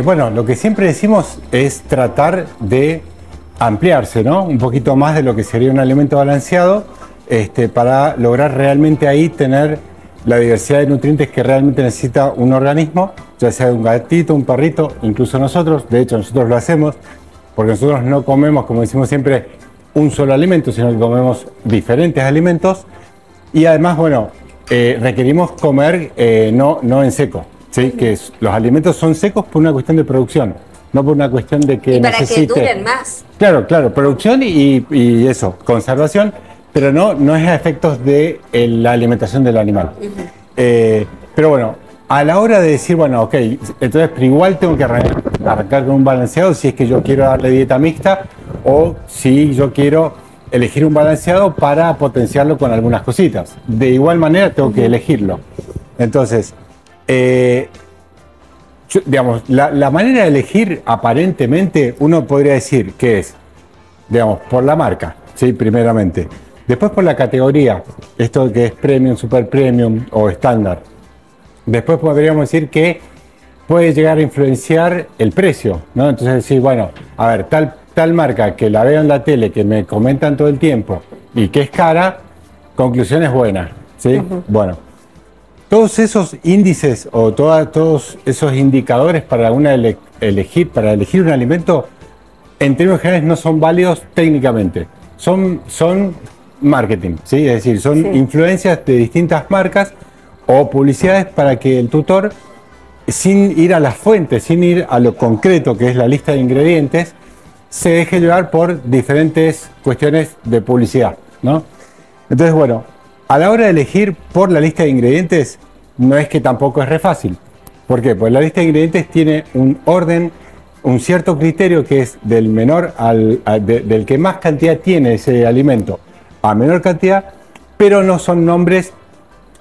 Bueno, lo que siempre decimos es tratar de ampliarse, ¿no? Un poquito más de lo que sería un alimento balanceado, para lograr realmente ahí tener la diversidad de nutrientes que realmente necesita un organismo, ya sea un gatito, un perrito, incluso nosotros. De hecho, nosotros lo hacemos porque nosotros no comemos, como decimos siempre, un solo alimento, sino que comemos diferentes alimentos y además, bueno, requerimos comer no en seco. Sí, que los alimentos son secos por una cuestión de producción, no por una cuestión de que necesite. Y para que duren más. Claro, producción y eso, conservación, pero no es a efectos de la alimentación del animal. Pero bueno, a la hora de decir, bueno, ok, entonces pero igual tengo que arrancar con un balanceado si es que yo quiero darle dieta mixta o si yo quiero elegir un balanceado para potenciarlo con algunas cositas. De igual manera tengo que elegirlo. Entonces, digamos, la manera de elegir aparentemente uno podría decir que es, digamos, por la marca, ¿sí? Primeramente. Después por la categoría, esto que es premium, super premium o estándar. Después podríamos decir que puede llegar a influenciar el precio, ¿no? Entonces decir, bueno, a ver, tal marca que la veo en la tele, que me comentan todo el tiempo y que es cara, conclusión es buena, ¿sí? Bueno. Todos esos índices o todos esos indicadores para elegir un alimento, en términos generales no son válidos técnicamente. Son marketing, ¿sí? Es decir, son influencias de distintas marcas o publicidades para que el tutor, sin ir a las fuentes, sin ir a lo concreto que es la lista de ingredientes, se deje llevar por diferentes cuestiones de publicidad, ¿no? Entonces, bueno, a la hora de elegir por la lista de ingredientes, no es que tampoco es re fácil. ¿Por qué? Pues la lista de ingredientes tiene un orden, un cierto criterio que es del menor del que más cantidad tiene ese alimento a menor cantidad, pero no son nombres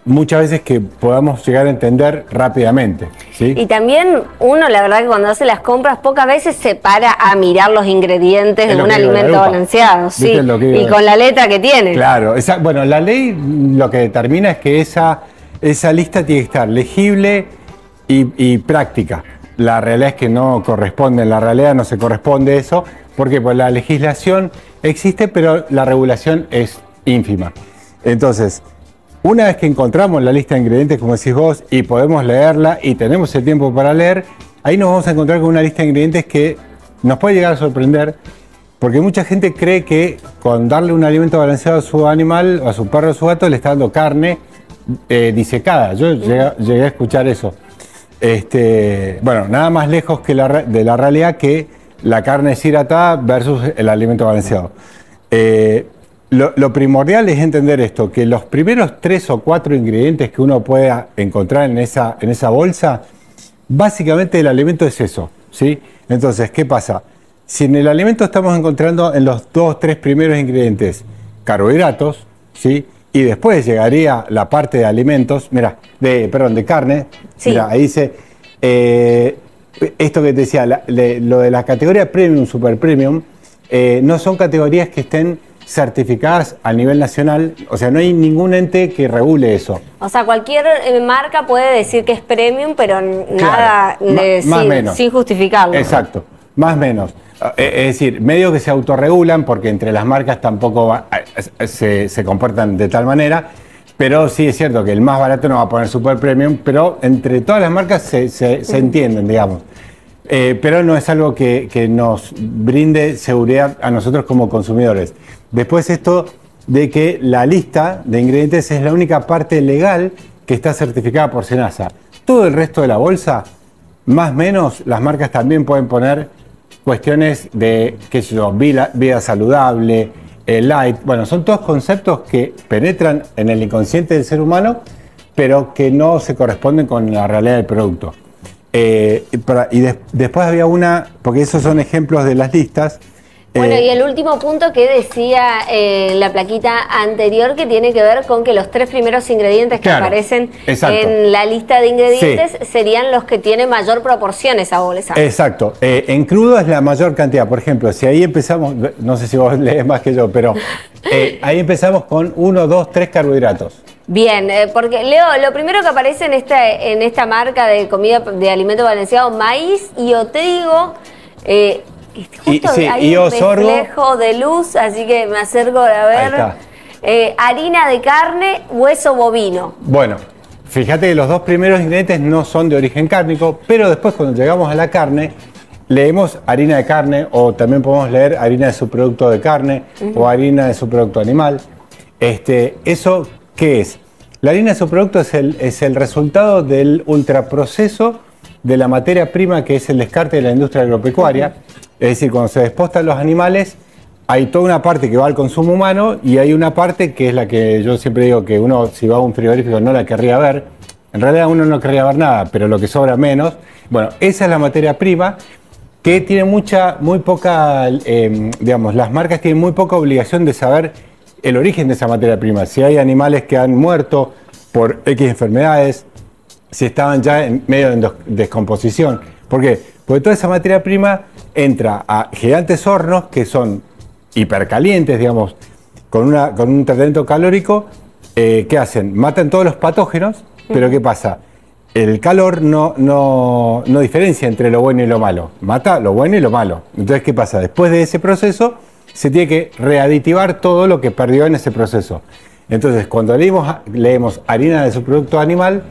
muchas veces que podamos llegar a entender rápidamente, ¿sí? Y también uno, la verdad que cuando hace las compras, pocas veces se para a mirar los ingredientes de un alimento balanceado, ¿sí? Y con la letra que tiene. Claro, bueno, la ley lo que determina es que esa lista tiene que estar legible y práctica. La realidad es que no corresponde, en la realidad no se corresponde eso, porque pues la legislación existe, pero la regulación es ínfima. Entonces, una vez que encontramos la lista de ingredientes, como decís vos, y podemos leerla y tenemos el tiempo para leer, ahí nos vamos a encontrar con una lista de ingredientes que nos puede llegar a sorprender, porque mucha gente cree que con darle un alimento balanceado a su animal, a su perro o a su gato, le está dando carne disecada. Yo llegué a escuchar eso. Bueno, nada más lejos que de la realidad que la carne deshidratada versus el alimento balanceado. Lo primordial es entender esto, que los primeros 3 o 4 ingredientes que uno pueda encontrar en esa bolsa, básicamente el alimento es eso, ¿sí? Entonces, ¿qué pasa? Si en el alimento estamos encontrando en los 2 o 3 primeros ingredientes carbohidratos, ¿sí? Y después llegaría la parte de alimentos, mira, de carne, sí. Mira, ahí dice, esto que te decía, lo de la categoría premium, super premium, no son categorías que estén certificadas a nivel nacional, o sea, no hay ningún ente que regule eso. O sea, cualquier marca puede decir que es premium, pero nada, claro, sin justificarlo. Exacto, más o menos. Es decir, medio que se autorregulan porque entre las marcas tampoco se comportan de tal manera, pero sí es cierto que el más barato no va a poner super premium, pero entre todas las marcas se entienden, digamos. Pero no es algo que nos brinde seguridad a nosotros como consumidores. Después esto de que la lista de ingredientes es la única parte legal que está certificada por SENASA. Todo el resto de la bolsa, más o menos, las marcas también pueden poner cuestiones de, qué sé yo, vida saludable, light. Bueno, son todos conceptos que penetran en el inconsciente del ser humano, pero que no se corresponden con la realidad del producto. Después había una, porque esos son ejemplos de las listas. Bueno, y el último punto que decía la plaquita anterior, que tiene que ver con que los 3 primeros ingredientes que aparecen en la lista de ingredientes serían los que tienen mayor proporción esa bolsa. Exacto. En crudo es la mayor cantidad. Por ejemplo, si ahí empezamos, no sé si vos lees más que yo, pero ahí empezamos con 1, 2, 3 carbohidratos. Bien, porque Leo, lo primero que aparece en esta marca de comida de alimento balanceado, maíz y o trigo, justo hay un reflejo de luz, así que me acerco a ver. Harina de carne, hueso bovino. Bueno, fíjate que los dos primeros ingredientes no son de origen cárnico, pero después cuando llegamos a la carne, leemos harina de carne o también podemos leer harina de subproducto de carne o harina de subproducto animal. ¿Eso qué es? La harina de subproducto es el resultado del ultraproceso de la materia prima que es el descarte de la industria agropecuaria. Es decir, cuando se despostan los animales, hay toda una parte que va al consumo humano y hay una parte que es la que yo siempre digo que uno, si va a un frigorífico, no la querría ver. En realidad uno no querría ver nada, pero lo que sobra menos. Bueno, esa es la materia prima que tiene muy poca, digamos, las marcas tienen muy poca obligación de saber el origen de esa materia prima. Si hay animales que han muerto por X enfermedades, si estaban ya en medio de descomposición. ¿Por qué? Porque toda esa materia prima entra a gigantes hornos que son hipercalientes, digamos, con un tratamiento calórico. ¿Qué hacen? Matan todos los patógenos, pero ¿qué pasa? El calor no diferencia entre lo bueno y lo malo, mata lo bueno y lo malo. Entonces, ¿qué pasa? Después de ese proceso, se tiene que readitivar todo lo que perdió en ese proceso. Entonces, cuando leemos harina de subproducto animal,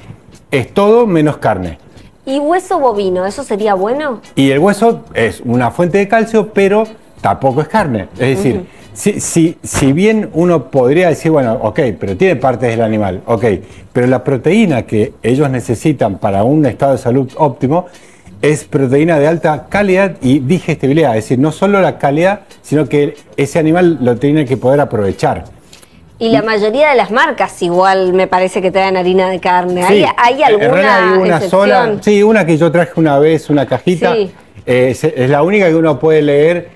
es todo menos carne. ¿Y hueso bovino, eso sería bueno? Y el hueso es una fuente de calcio, pero tampoco es carne. Es decir, si bien uno podría decir, bueno, ok, pero tiene partes del animal, ok, pero la proteína que ellos necesitan para un estado de salud óptimo es proteína de alta calidad y digestibilidad. Es decir, no solo la calidad, sino que ese animal lo tiene que poder aprovechar. Y la mayoría de las marcas igual me parece que traen harina de carne. Sí, ¿Hay alguna una excepción? Sola, sí, una que yo traje una vez, una cajita. Sí. Es la única que uno puede leer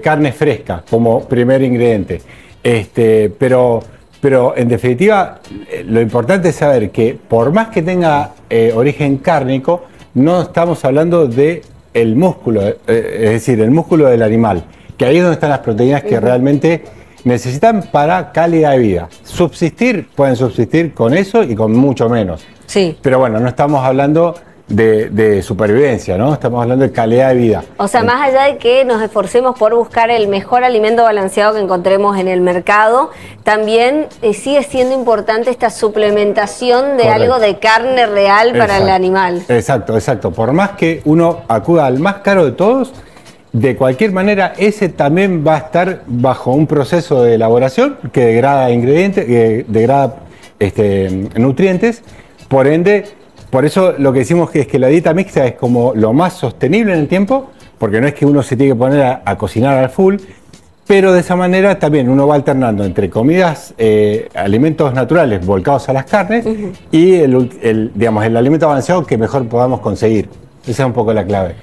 carne fresca como primer ingrediente. Pero en definitiva, lo importante es saber que por más que tenga origen cárnico, no estamos hablando de el músculo, es decir, el músculo del animal, que ahí es donde están las proteínas que realmente necesitan para calidad de vida. Pueden subsistir con eso y con mucho menos. Sí. Pero bueno, no estamos hablando de supervivencia, ¿no? Estamos hablando de calidad de vida. O sea, más allá de que nos esforcemos por buscar el mejor alimento balanceado que encontremos en el mercado, también sigue siendo importante esta suplementación de algo de carne real para el animal. Exacto. Por más que uno acuda al más caro de todos, de cualquier manera, ese también va a estar bajo un proceso de elaboración que degrada ingredientes, que degrada nutrientes. Por ende, por eso lo que decimos es que la dieta mixta es como lo más sostenible en el tiempo, porque no es que uno se tiene que poner a cocinar al full, pero de esa manera también uno va alternando entre comidas, alimentos naturales volcados a las carnes y digamos, el alimento balanceado que mejor podamos conseguir. Esa es un poco la clave.